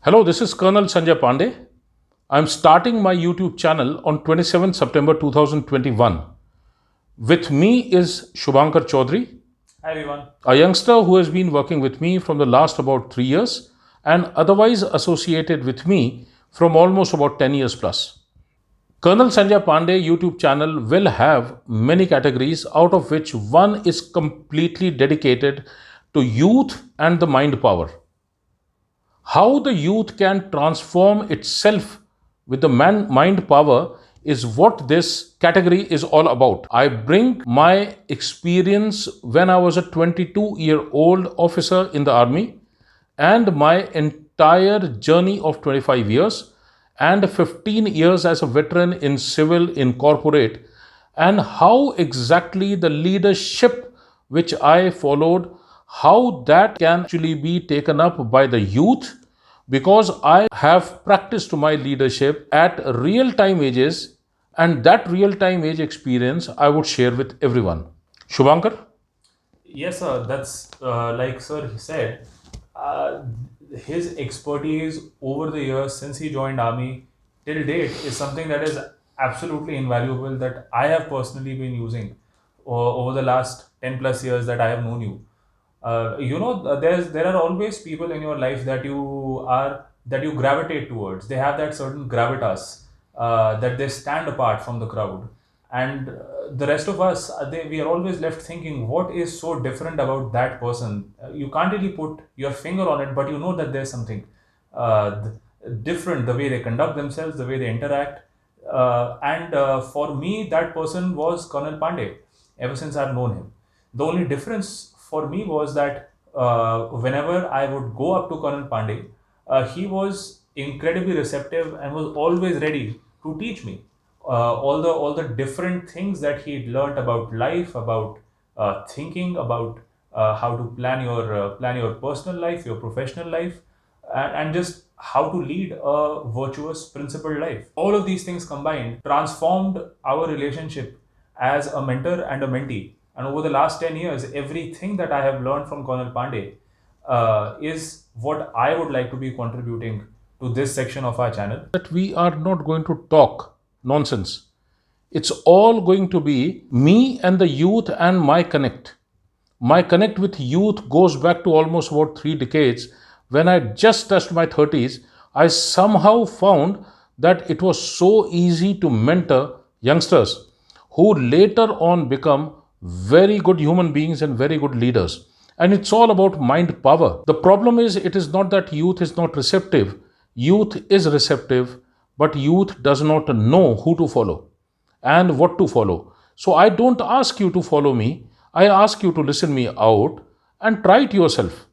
Hello, this is Colonel Sanjay Pandey. I'm starting my YouTube channel on 27 September 2021. With me is Shubhankar Chaudhary, Hi everyone. a youngster who has been working with me from the last about 3 years and otherwise associated with me from almost about 10 years plus. Colonel Sanjay Pandey YouTube channel will have many categories, out of which one is completely dedicated to youth and the mind power. How the youth can transform itself with the mind power is what this category is all about. I bring my experience when I was a 22-year-old officer in the army and my entire journey of 25 years and 15 years as a veteran in civil, in corporate, and how exactly the leadership which I followed, how that can actually be taken up by the youth, because I have practiced my leadership at real time ages, and that real time age experience I would share with everyone. Shubhankar? Yes, sir. That's like sir he said. Uh, his expertise over the years since he joined army till date is something that is absolutely invaluable that I have personally been using over the last 10 plus years that I have known you. There are always people in your life that you gravitate towards. They have that certain gravitas that they stand apart from the crowd, and the rest of us, we are always left thinking, what is so different about that person? You can't really put your finger on it, but you know that there's something different, the way they conduct themselves, the way they interact. And for me, that person was Colonel Pandey ever since I've known him. The only difference for me was that whenever I would go up to Colonel Pandey, he was incredibly receptive and was always ready to teach me all the different things that he'd learned about life, about thinking, about how to plan your personal life, your professional life, and just how to lead a virtuous, principled life. All of these things combined transformed our relationship as a mentor and a mentee. And over the last 10 years, everything that I have learned from Colonel Pandey is what I would like to be contributing to this section of our channel. That we are not going to talk nonsense. It's all going to be me and the youth and my connect. My connect with youth goes back to almost about 3 decades. When I just touched my 30s, I somehow found that it was so easy to mentor youngsters who later on become very good human beings and very good leaders. And it's all about mind power. The problem is, it is not that youth is not receptive. Youth is receptive, but youth does not know who to follow and what to follow. So I don't ask you to follow me. I ask you to listen me out and try it yourself.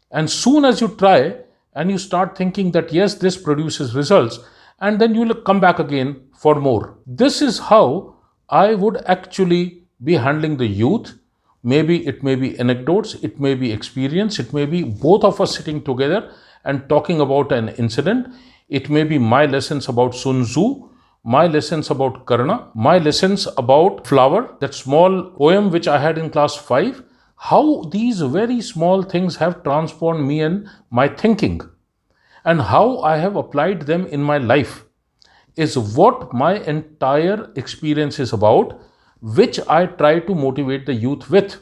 And soon as you try and you start thinking that yes, this produces results, and then you will come back again for more. This is how I would actually be handling the youth. Maybe it may be anecdotes, it may be experience, it may be both of us sitting together and talking about an incident. It may be my lessons about Sun Tzu, my lessons about Karna, my lessons about Flower, that small poem which I had in class 5. How these very small things have transformed me and my thinking, and how I have applied them in my life is what my entire experience is about, which I try to motivate the youth with.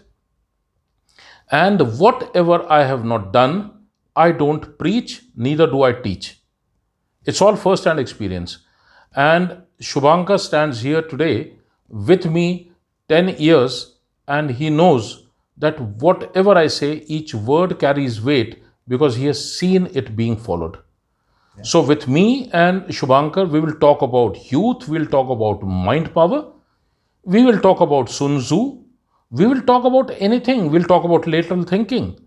And whatever I have not done, I don't preach, neither do I teach. It's all first hand experience. And Shubhankar stands here today with me 10 years, and he knows that whatever I say, each word carries weight because he has seen it being followed. So, with me and Shubhankar, we will talk about youth, we'll talk about mind power, we will talk about Sun Tzu, we will talk about anything, we'll talk about lateral thinking.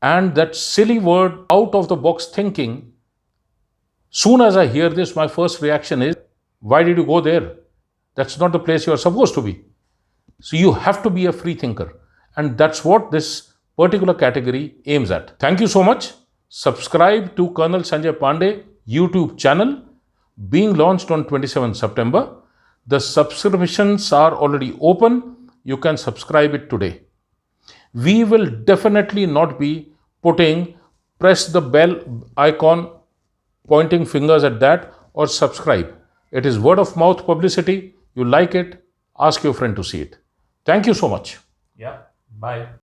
And that silly word, out of the box thinking, soon as I hear this, my first reaction is, why did you go there? That's not the place you are supposed to be. So you have to be a free thinker. And that's what this particular category aims at. Thank you so much. Subscribe to Colonel Sanjay Pandey YouTube channel, being launched on 27 September. The subscriptions are already open. You can subscribe it today. We will definitely not be putting press the bell icon pointing fingers at that, or subscribe. It is word of mouth publicity. You like it, ask your friend to see it. Thank you so much. Yeah. Bye.